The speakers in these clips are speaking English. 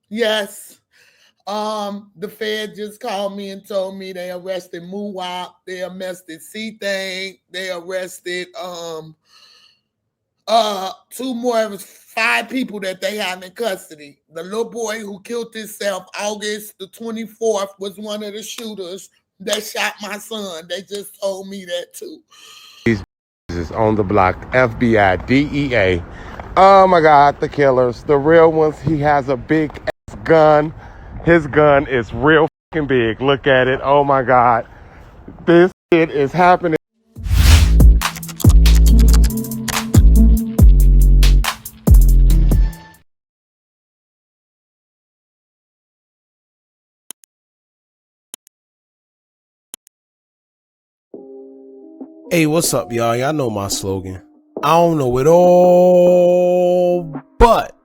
Yes. The Fed just called me and told me they arrested Muwop, they arrested C-Thang, they arrested two more, five people that they have in custody. The little boy who killed himself August the 24th was one of the shooters that shot my son. They just told me that too. Is on the block, FBI, DEA. Oh my God, the killers, the real ones. He has a big ass gun. His gun is real fucking big. Look at it. Oh my God, this shit is happening. Hey, what's up, y'all? Y'all know my slogan. I don't know it all, but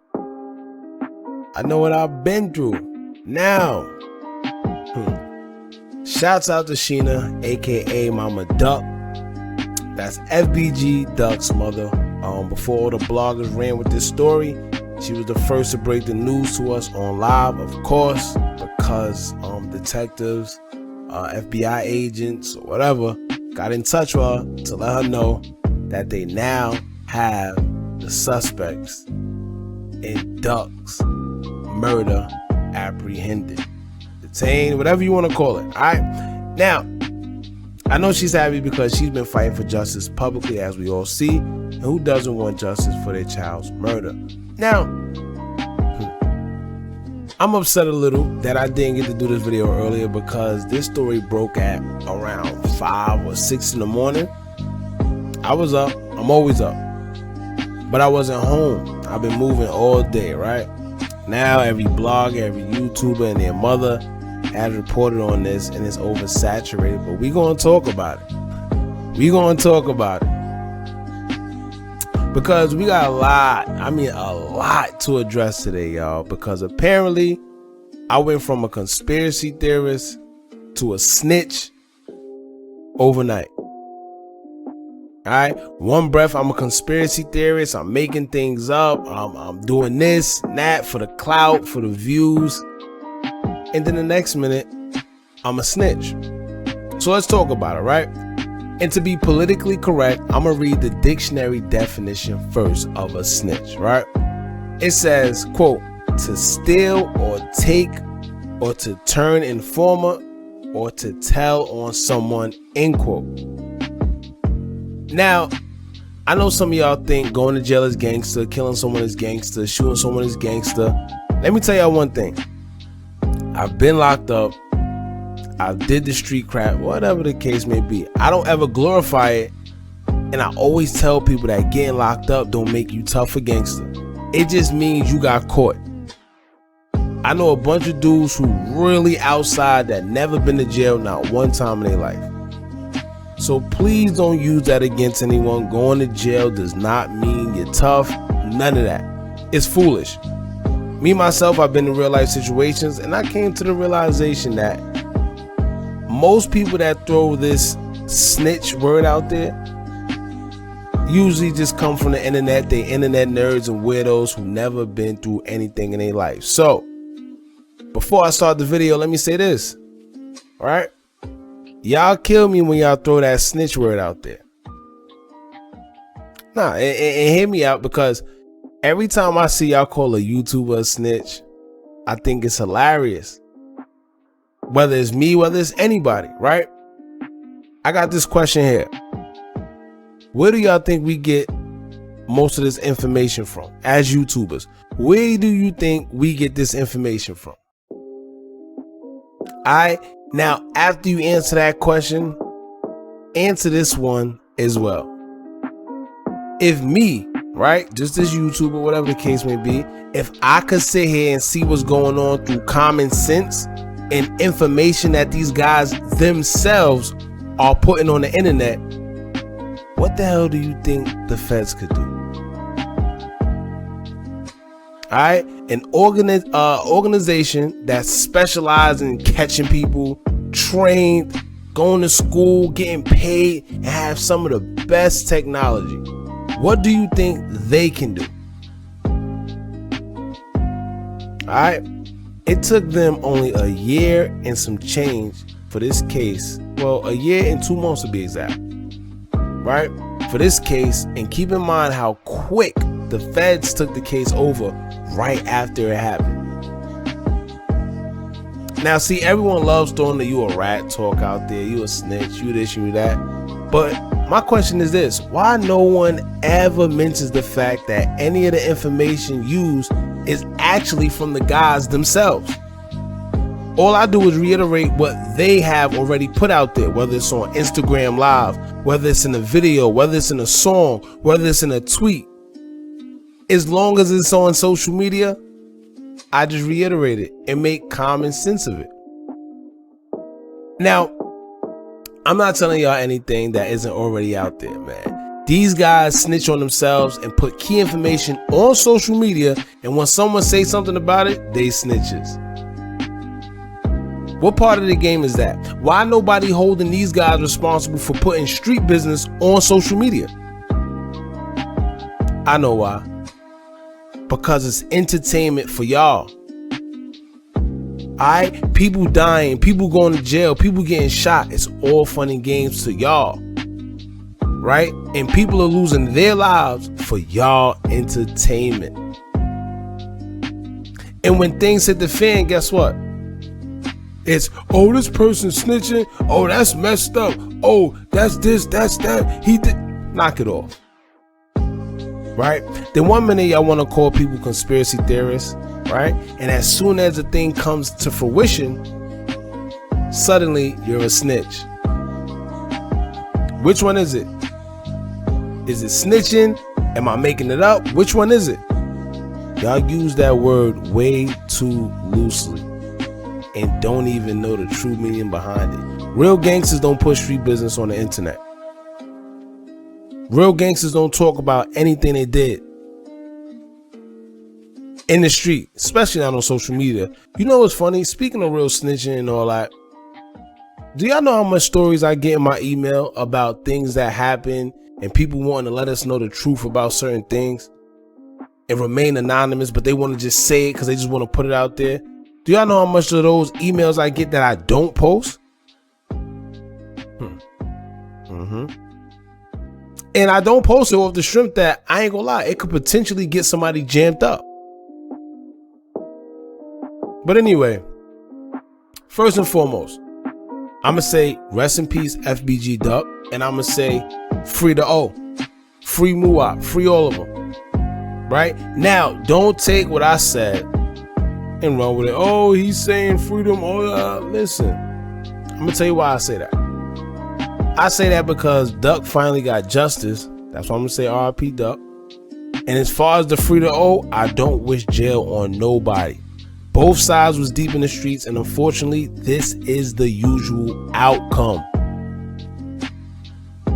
I know what I've been through. Now, shouts out to Sheena, aka Mama Duck. That's FBG Duck's mother. Before all the bloggers ran with this story, she was the first to break the news to us on live, of course, because detectives, FBI agents, or whatever, got in touch with her to let her know that they now have the suspects in Duck's murder apprehended, detained, whatever you want to call it. All right. Now, I know she's happy because she's been fighting for justice publicly, as we all see. And who doesn't want justice for their child's murder? Now, I'm upset a little that I didn't get to do this video earlier because this story broke at around 5 or 6 in the morning. I was up. I'm always up. But I wasn't home. I've been moving all day, right? Now every blogger, every YouTuber and their mother has reported on this and it's oversaturated. But we're going to talk about it. We're going to talk about it. Because we got a lot to address today, y'all. Because apparently, I went from a conspiracy theorist to a snitch overnight. Alright? One breath, I'm a conspiracy theorist. I'm making things up. I'm doing this and that for the clout, for the views. And then the next minute, I'm a snitch. So let's talk about it, right? And to be politically correct, I'm going to read the dictionary definition first of a snitch, right? It says, quote, to steal or take or to turn informer or to tell on someone, end quote. Now, I know some of y'all think going to jail is gangster, killing someone is gangster, shooting someone is gangster. Let me tell y'all one thing. I've been locked up. I did the street crap, whatever the case may be. I don't ever glorify it, and I always tell people that getting locked up don't make you tough or gangster. It just means you got caught. I know a bunch of dudes who really outside that never been to jail not one time in their life. So please don't use that against anyone. Going to jail does not mean you're tough. None of that. It's foolish. Me, myself, I've been in real life situations, and I came to the realization that most people that throw this snitch word out there usually just come from the internet. They internet nerds and weirdos who never been through anything in their life. So before I start the video, let me say this. All right, y'all kill me when y'all throw that snitch word out there. Nah, and hear me out, because every time I see y'all call a YouTuber a snitch, I think it's hilarious. Whether it's me, whether it's anybody, right? I got this question here. Where do y'all think we get most of this information from as YouTubers? Where do you think we get this information from? Now, after you answer that question, answer this one as well. If me, right, just as YouTuber, whatever the case may be, if I could sit here and see what's going on through common sense and information that these guys themselves are putting on the internet, what the hell do you think the feds could do? Alright, an organization that specializes in catching people, trained, going to school, getting paid, and have some of the best technology. What do you think they can do? right? It took them only a year and some change for this case. Well, a year and 2 months to be exact, right? For this case, and keep in mind how quick the feds took the case over right after it happened. Now, see, everyone loves throwing the you a rat talk out there, you a snitch, you this, you that. But my question is this: why no one ever mentions the fact that any of the information used is actually from the guys themselves? All I do is reiterate what they have already put out there, whether it's on Instagram Live, whether it's in a video, whether it's in a song, whether it's in a tweet. As long as it's on social media, I just reiterate it and make common sense of it. Now, I'm not telling y'all anything that isn't already out there, man. These guys snitch on themselves and put key information on social media, and when someone says something about it, they snitches. What part of the game is that? Why nobody holding these guys responsible for putting street business on social media? I know why. Because it's entertainment for y'all. Alright? People dying, people going to jail, people getting shot. It's all fun and games to y'all. Right? And people are losing their lives for y'all entertainment. And when things hit the fan, guess what? It's, oh, this person snitching. Oh, that's messed up. Oh, that's this, that's that. He did. Knock it off. Right? Then 1 minute y'all want to call people conspiracy theorists, right? And as soon as the thing comes to fruition, suddenly you're a snitch. Which one is it? Is it snitching? Am I making it up? Which one is it? Y'all use that word way too loosely and don't even know the true meaning behind it. Real gangsters don't push street business on the internet. Real gangsters don't talk about anything they did in the street, especially not on social media. You know what's funny? Speaking of real snitching and all that, do y'all know how much stories I get in my email about things that happen and people wanting to let us know the truth about certain things and remain anonymous, but they want to just say it because they just want to put it out there? Do y'all know how much of those emails I get that I don't post? And I don't post it off the shrimp that, I ain't gonna lie, it could potentially get somebody jammed up. But anyway, first and foremost, I'm gonna say rest in peace FBG Duck, and I'm gonna say free the O, free Muwop, free all of them. Right? Now, don't take what I said and run with it. Oh, he's saying freedom. Oh, listen, I'm gonna tell you why I say that. I say that because Duck finally got justice. That's why I'm gonna say RIP Duck. And as far as the free to O, I don't wish jail on nobody. Both sides was deep in the streets, and unfortunately, this is the usual outcome.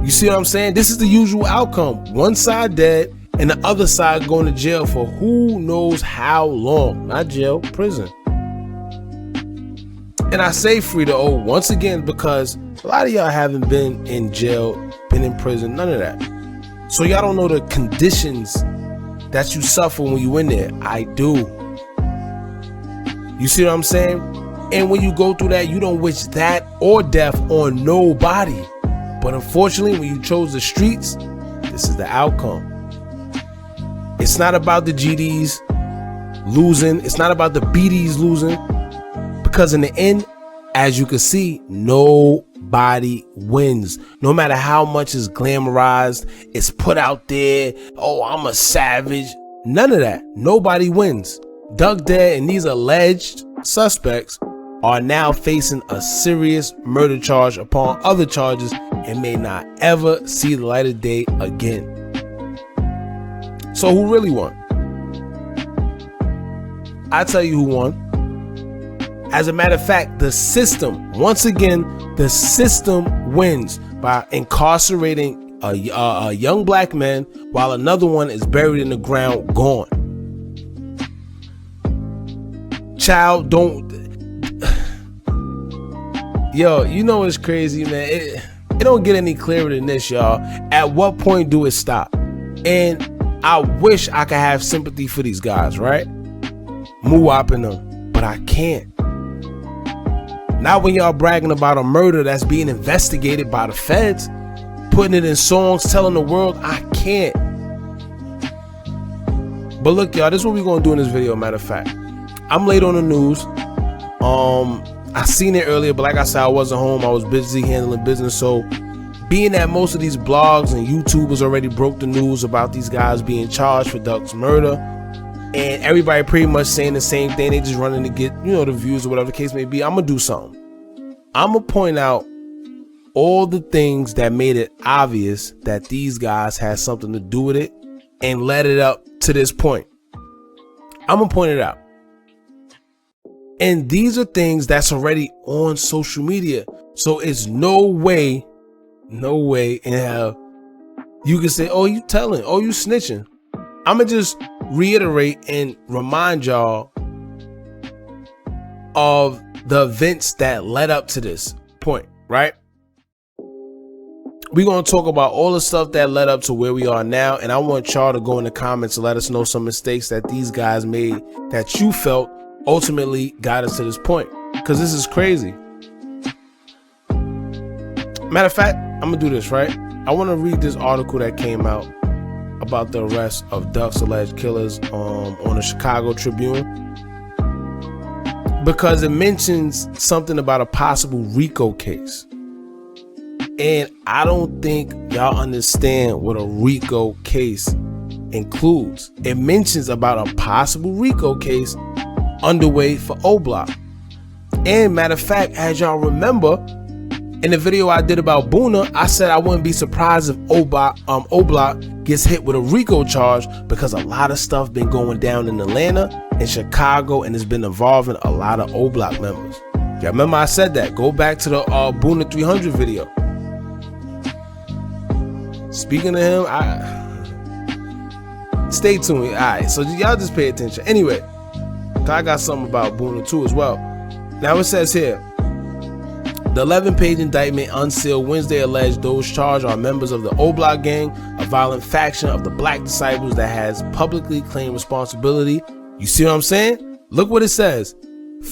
You see what I'm saying? This is the usual outcome. One side dead, and the other side going to jail for who knows how long. Not jail, prison. And I say free to O once again because a lot of y'all haven't been in jail, been in prison, none of that. So y'all don't know the conditions that you suffer when you in there. I do. You see what I'm saying? And when you go through that, you don't wish that or death on nobody. But unfortunately, when you chose the streets, this is the outcome. It's not about the GDs losing. It's not about the BDs losing. Because in the end, as you can see, nobody wins. No matter how much is glamorized, it's put out there, oh, I'm a savage. None of that. Nobody wins. Duck dead, and these alleged suspects are now facing a serious murder charge upon other charges and may not ever see the light of day again. So who really won? I tell you who won. As a matter of fact, the system, once again, the system wins by incarcerating a young black man while another one is buried in the ground, gone. Child, don't. Yo, you know what's crazy, man? It don't get any clearer than this, y'all. At what point do it stop? And I wish I could have sympathy for these guys, right? Muwop and them, but I can't. Not when y'all bragging about a murder that's being investigated by the feds, putting it in songs, telling the world. I can't. But look, y'all, this is what we're gonna do in this video. Matter of fact, I'm late on the news. I seen it earlier, but like I said, I wasn't home. I was busy handling business. So being that most of these blogs and YouTubers already broke the news about these guys being charged for Duck's murder, and everybody pretty much saying the same thing, they just running to get, you know, the views or whatever the case may be, I'm gonna do something. I'm gonna point out all the things that made it obvious that these guys had something to do with it and led it up to this point. I'm gonna point it out. And these are things that's already on social media. So it's no way in hell you can say, oh, you telling, oh, you snitching. I'm gonna just reiterate and remind y'all of the events that led up to this point, right? We're going to talk about all the stuff that led up to where we are now. And I want y'all to go in the comments and let us know some mistakes that these guys made that you felt ultimately got us to this point. Because this is crazy. Matter of fact, I'm going to do this, right? I want to read this article that came out about the arrest of Duck's alleged killers on the Chicago Tribune. Because it mentions something about a possible RICO case. And I don't think y'all understand what a RICO case includes. It mentions about a possible RICO case underway for OBlock. And matter of fact, as y'all remember, in the video I did about Munna, I said I wouldn't be surprised if OBlock gets hit with a RICO charge, because a lot of stuff been going down in Atlanta and Chicago, and it's been involving a lot of OBlock members. Y'all remember I said that? Go back to the Munna 300 video. Speaking of him, stay tuned. All right, so y'all just pay attention. Anyway, I got something about Munna too as well. Now it says here, the 11-page indictment unsealed Wednesday alleged those charged are members of the OBlock gang, a violent faction of the Black Disciples that has publicly claimed responsibility. You see what I'm saying? Look what it says.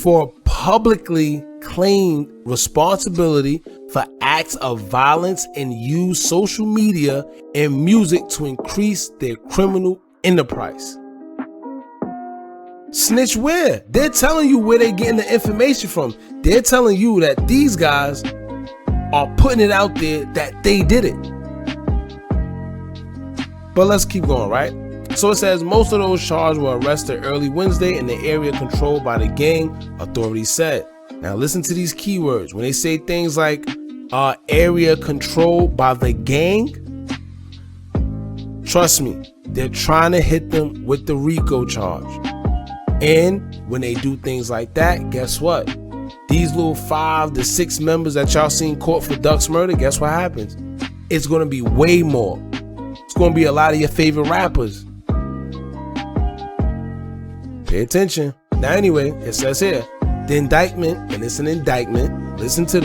For publicly claimed responsibility for acts of violence and use social media and music to increase their criminal enterprise. Snitch where? They're telling you where they're getting the information from. They're telling you that these guys are putting it out there that they did it. But let's keep going, right? So it says most of those charged were arrested early Wednesday in the area controlled by the gang, authorities said. Now listen to these keywords. When they say things like area controlled by the gang, trust me, they're trying to hit them with the RICO charge. And when they do things like that, guess what? These little 5 to 6 members that y'all seen caught for Duck's murder, guess what happens? It's going to be way more. It's going to be a lot of your favorite rappers. Pay attention. Now anyway, it says here, the indictment, and it's an indictment, listen to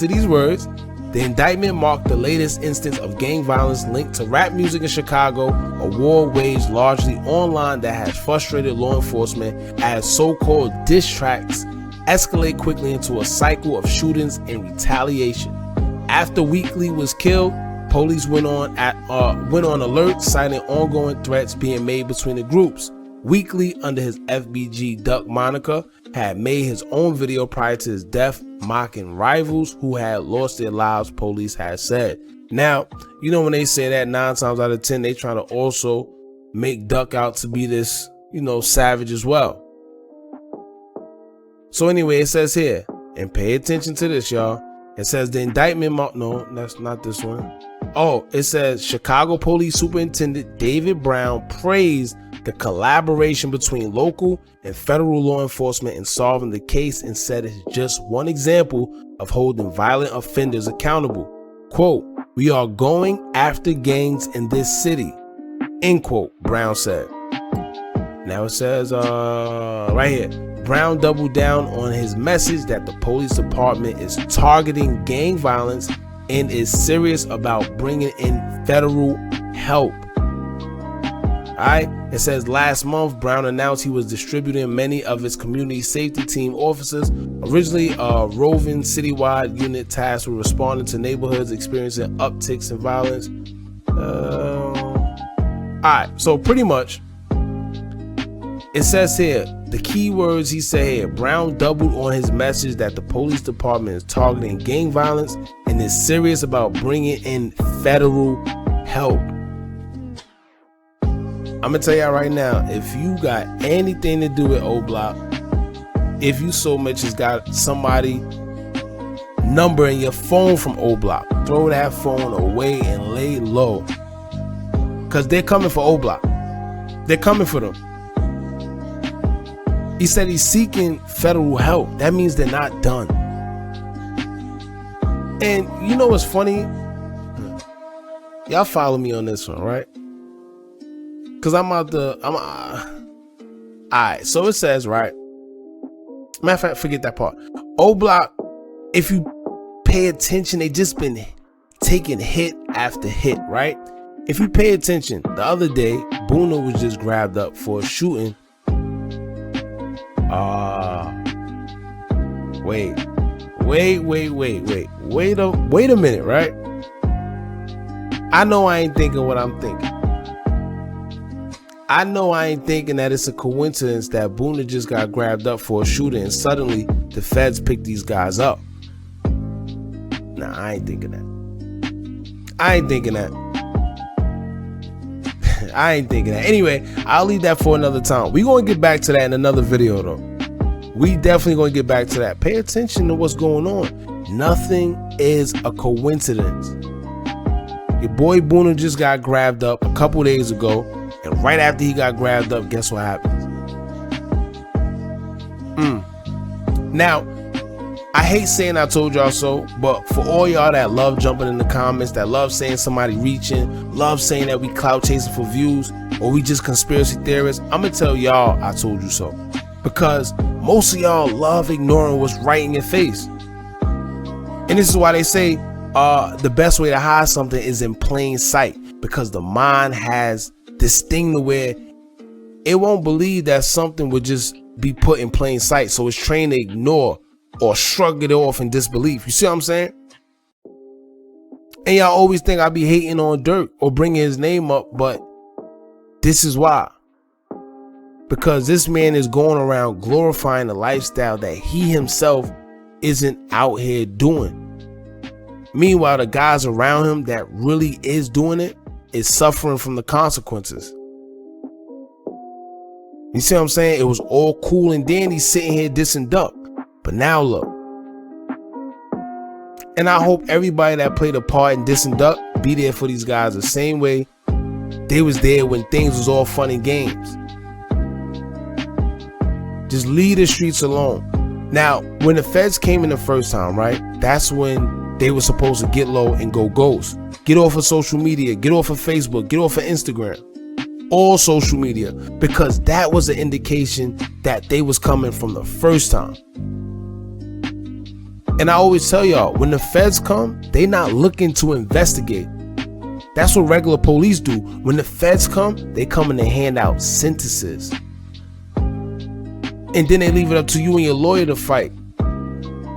these words. The indictment marked the latest instance of gang violence linked to rap music in Chicago, a war waged largely online that has frustrated law enforcement as so-called diss tracks escalate quickly into a cycle of shootings and retaliation. After Weekly was killed, police went on alert, citing ongoing threats being made between the groups. Weekly, under his FBG Duck moniker, had made his own video prior to his death, mocking rivals who had lost their lives, police had said. Now, you know when they say that 9 times out of 10, they trying to also make Duck out to be this, you know, savage as well. So anyway, it says here, and pay attention to this, y'all. It says the indictment, no, that's not this one. Oh, it says Chicago Police Superintendent David Brown praised the collaboration between local and federal law enforcement in solving the case and said it's just one example of holding violent offenders accountable. Quote, "We are going after gangs in this city," end quote, Brown said. Now it says right here, Brown doubled down on his message that the police department is targeting gang violence and is serious about bringing in federal help. All right, It says last month, Brown announced he was distributing many of his community safety team officers, originally a roving citywide unit tasked with responding to neighborhoods experiencing upticks in violence. Alright, so pretty much, it says here, the key words he said here, Brown doubled on his message that the police department is targeting gang violence and is serious about bringing in federal help. I'm gonna tell y'all right now, if you got anything to do with OBlock, if you so much as got somebody number in your phone from OBlock, throw that phone away and lay low, because they're coming for OBlock. They're coming for them. He said he's seeking federal help. That means they're not done. And you know what's funny? Y'all follow me on this one, right? Cause alright, so it says, right? Matter of fact, forget that part. OBlock, if you pay attention, they just been taking hit after hit, right? If you pay attention, the other day, Boona was just grabbed up for a shooting. Wait a minute, right? I know I ain't thinking what I'm thinking. I know I ain't thinking that it's a coincidence that Boona just got grabbed up for a shooting and suddenly the feds picked these guys up. Nah, I ain't thinking that. I ain't thinking that. Anyway, I'll leave that for another time. We're going to get back to that in another video though. We definitely going to get back to that. Pay attention to what's going on. Nothing is a coincidence. Your boy Boona just got grabbed up a couple days ago. And right after he got grabbed up, guess what happens? Now, I hate saying I told y'all so, but for all y'all that love jumping in the comments, that love saying somebody reaching, love saying that we clout chasing for views, or we just conspiracy theorists, I'm gonna tell y'all I told you so. Because most of y'all love ignoring what's right in your face. And this is why they say the best way to hide something is in plain sight, because the mind has this thing to where it won't believe that something would just be put in plain sight, so it's trained to ignore or shrug it off in disbelief. You see what I'm saying? And y'all always think I be hating on Dirk or bringing his name up, but this is why. Because this man is going around glorifying the lifestyle that he himself isn't out here doing. Meanwhile, the guys around him that really is doing it is suffering from the consequences. You see what I'm saying? It was all cool and dandy sitting here dissing Duck, but now look. And I hope everybody that played a part in dissing Duck be there for these guys the same way they was there when things was all fun and games. Just leave the streets alone. Now, when the feds came in the first time, right? That's when they were supposed to get low and go ghost. Get off of social media, get off of Facebook, get off of Instagram, all social media, because that was an indication that they was coming from the first time. And I always tell y'all, when the feds come, they not looking to investigate. That's what regular police do. When the feds come, they come and they hand out sentences. And then they leave it up to you and your lawyer to fight.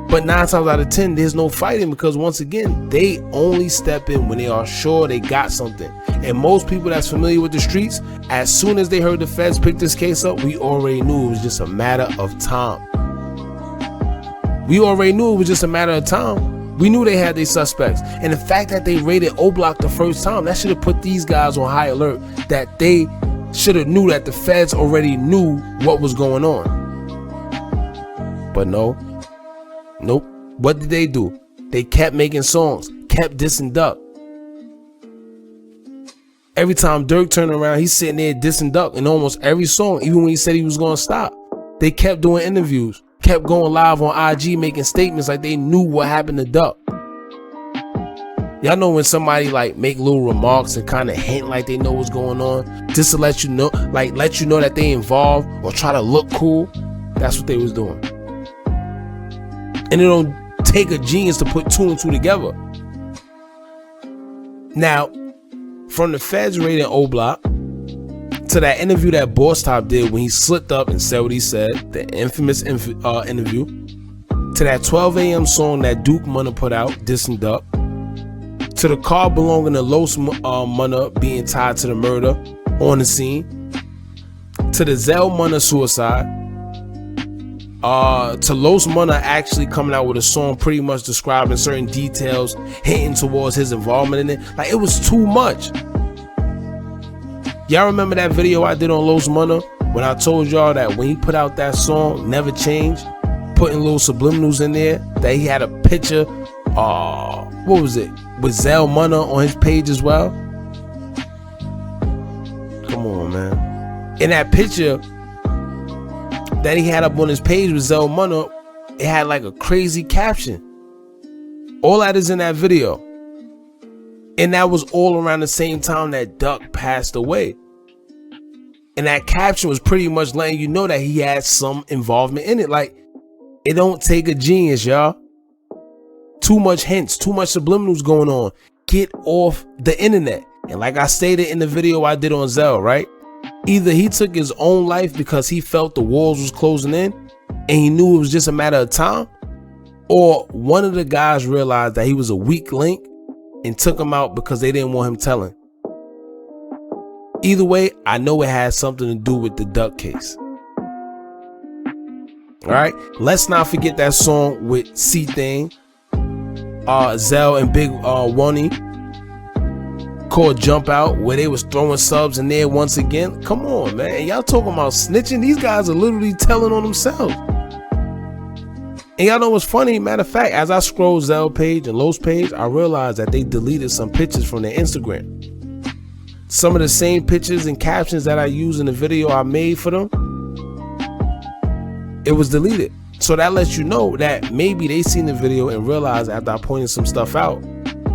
But 9 times out of 10, there's no fighting, because once again, they only step in when they are sure they got something. And most people that's familiar with the streets, as soon as they heard the feds pick this case up, we already knew it was just a matter of time. We already knew it was just a matter of time. We knew they had their suspects. And the fact that they raided OBlock the first time, that should have put these guys on high alert, that they should have knew that the feds already knew what was going on. But no. Nope. What did they do? They kept making songs, kept dissing Duck. Every time Dirk turned around, he's sitting there dissing Duck in almost every song, even when he said he was going to stop. They kept doing interviews, kept going live on IG, making statements like they knew what happened to Duck. Y'all know when somebody like make little remarks and kind of hint like they know what's going on, just to let you know, like let you know that they involved or try to look cool. That's what they was doing. And it don't take a genius to put 2 and 2 together. Now, from the feds raiding OBlock, to that interview that Boss Top did when he slipped up and said what he said, the infamous interview, to that 12 a.m. song that Duke Munna put out, dissing Duck, to the car belonging to Los Munna being tied to the murder on the scene, to the Zell Munna suicide, to Los Munna actually coming out with a song pretty much describing certain details, hinting towards his involvement in it. Like, it was too much. Y'all remember that video I did on Los Munna when I told y'all that when he put out that song, Never Change, putting little subliminals in there, that he had a picture, what was it, with Zell Munna on his page as well? Come on, man. In that picture that he had up on his page with Zell Munna, it had like a crazy caption. All that is in that video. And that was all around the same time that Duck passed away. And that caption was pretty much letting you know that he had some involvement in it. Like, it don't take a genius, y'all. Too much hints, too much subliminals going on. Get off the internet. And like I stated in the video I did on Zell, right? Either he took his own life because he felt the walls was closing in and he knew it was just a matter of time, or one of the guys realized that he was a weak link and took him out because they didn't want him telling. Either way, I know it has something to do with the Duck case. All right, let's not forget that song with C-Thang, Zell and Big Wonny, called Jump Out, where they was throwing subs in there once again. Come on, man. Y'all talking about snitching? These guys are literally telling on themselves. And y'all know what's funny? Matter of fact, as I scroll Zell page and Los page, I realized that they deleted some pictures from their Instagram. Some of the same pictures and captions that I used in the video I made for them, it was deleted. So that lets you know that maybe they seen the video and realized after I pointed some stuff out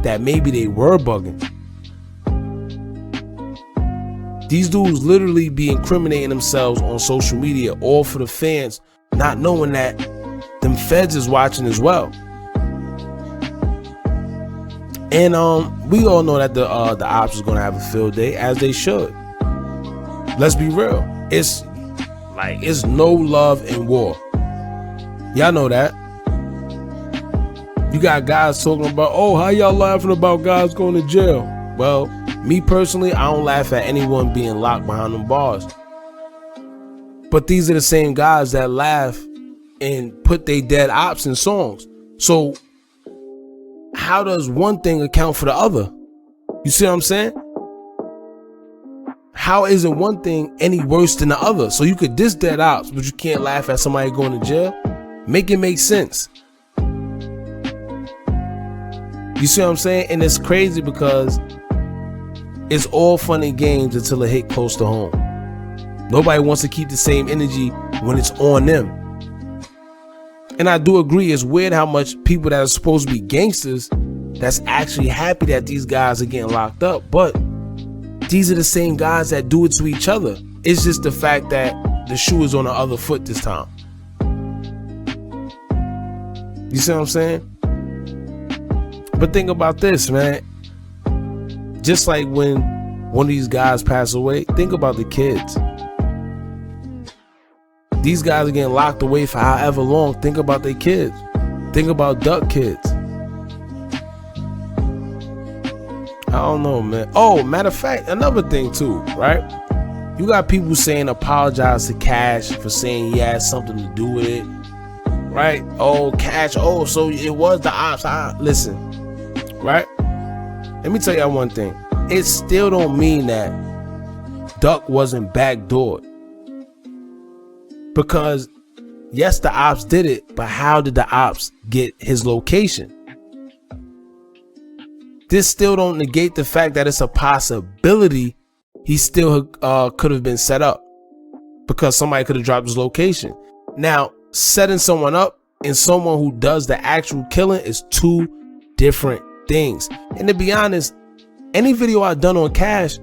that maybe they were bugging. These dudes literally be incriminating themselves on social media, all for the fans, not knowing that them feds is watching as well. And we all know that the ops is gonna have a field day, as they should. Let's be real. It's no love in war. Y'all know that. You got guys talking about, oh, how y'all laughing about guys going to jail? Well, me personally, I don't laugh at anyone being locked behind them bars. But these are the same guys that laugh and put they dead ops in songs. So how does one thing account for the other? You see what I'm saying? How isn't one thing any worse than the other? So you could diss dead ops, but you can't laugh at somebody going to jail? Make it make sense. You see what I'm saying? And it's crazy because it's all fun and games until it hit close to home. Nobody wants to keep the same energy when it's on them. And I do agree, it's weird how much people that are supposed to be gangsters that's actually happy that these guys are getting locked up. But these are the same guys that do it to each other. It's just the fact that the shoe is on the other foot this time. You see what I'm saying? But think about this, man. Just like when one of these guys pass away, think about the kids. These guys are getting locked away for however long. Think about their kids. Think about Duck kids. I don't know, man. Oh, matter of fact, another thing too, right? You got people saying apologize to Cash for saying he had something to do with it, right? Oh, Cash, oh, so it was the ops. Listen, right? Let me tell y'all one thing. It still don't mean that Duck wasn't backdoored. Because yes, the ops did it, but how did the ops get his location? This still don't negate the fact that it's a possibility he still could have been set up because somebody could have dropped his location. Now, setting someone up and someone who does the actual killing is two different things. And to be honest, any video I've done on Cash,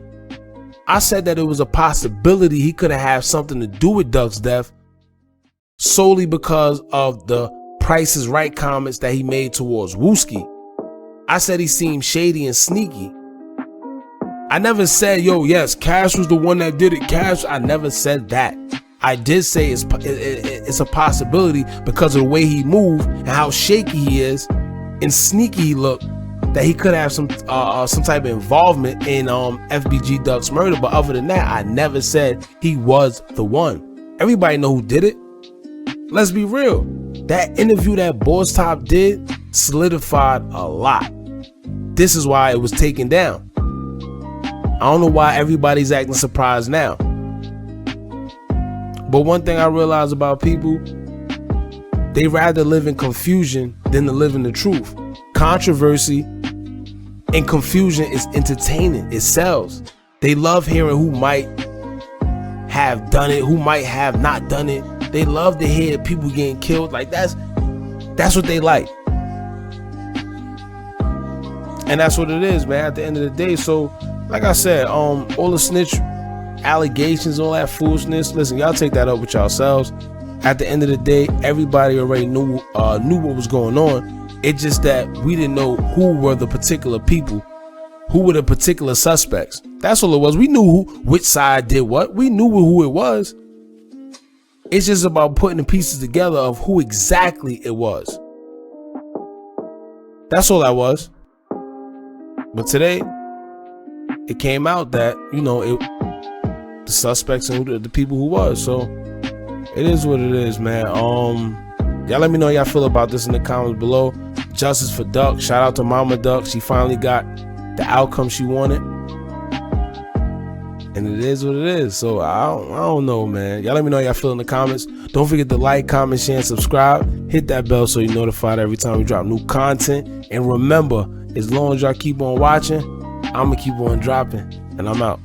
I said that it was a possibility he could have had something to do with Duck's death solely because of the Price is Right comments that he made towards Wooski. I said he seemed shady and sneaky. I I never said, yo, yes, Cash was the one that did it. Cash, I never said that. I did say it's a possibility because of the way he moved and how shaky he is and sneaky he looked, that he could have some type of involvement in FBG Duck's murder. But other than that, I never said he was the one. Everybody know who did it. Let's be real. That interview that Boss Top did solidified a lot. This is why it was taken down. I don't know why everybody's acting surprised now. But one thing I realize about people, they rather live in confusion than to live in the truth. Controversy and confusion is entertaining. It sells. They love hearing who might have done it, who might have not done it. They love to hear people getting killed. Like that's what they like. And that's what it is, man, at the end of the day. So, like I said, all the snitch allegations, all that foolishness, listen, y'all take that up with yourselves. At the end of the day, everybody already knew what was going on. It's just that we didn't know who were the particular people, who were the particular suspects. That's all it was. We knew which side did what. We knew who it was. It's just about putting the pieces together of who exactly it was. That's all that was. But today, it came out that, the suspects and the people who was. So it is what it is, man. Y'all let me know how y'all feel about this in the comments below. Justice for Duck. Shout out to Mama Duck. She finally got the outcome she wanted. And it is what it is. So I don't know, man. Y'all let me know how y'all feel in the comments. Don't forget to like, comment, share, and subscribe. Hit that bell so you're notified every time we drop new content. And remember, as long as y'all keep on watching, I'm going to keep on dropping. And I'm out.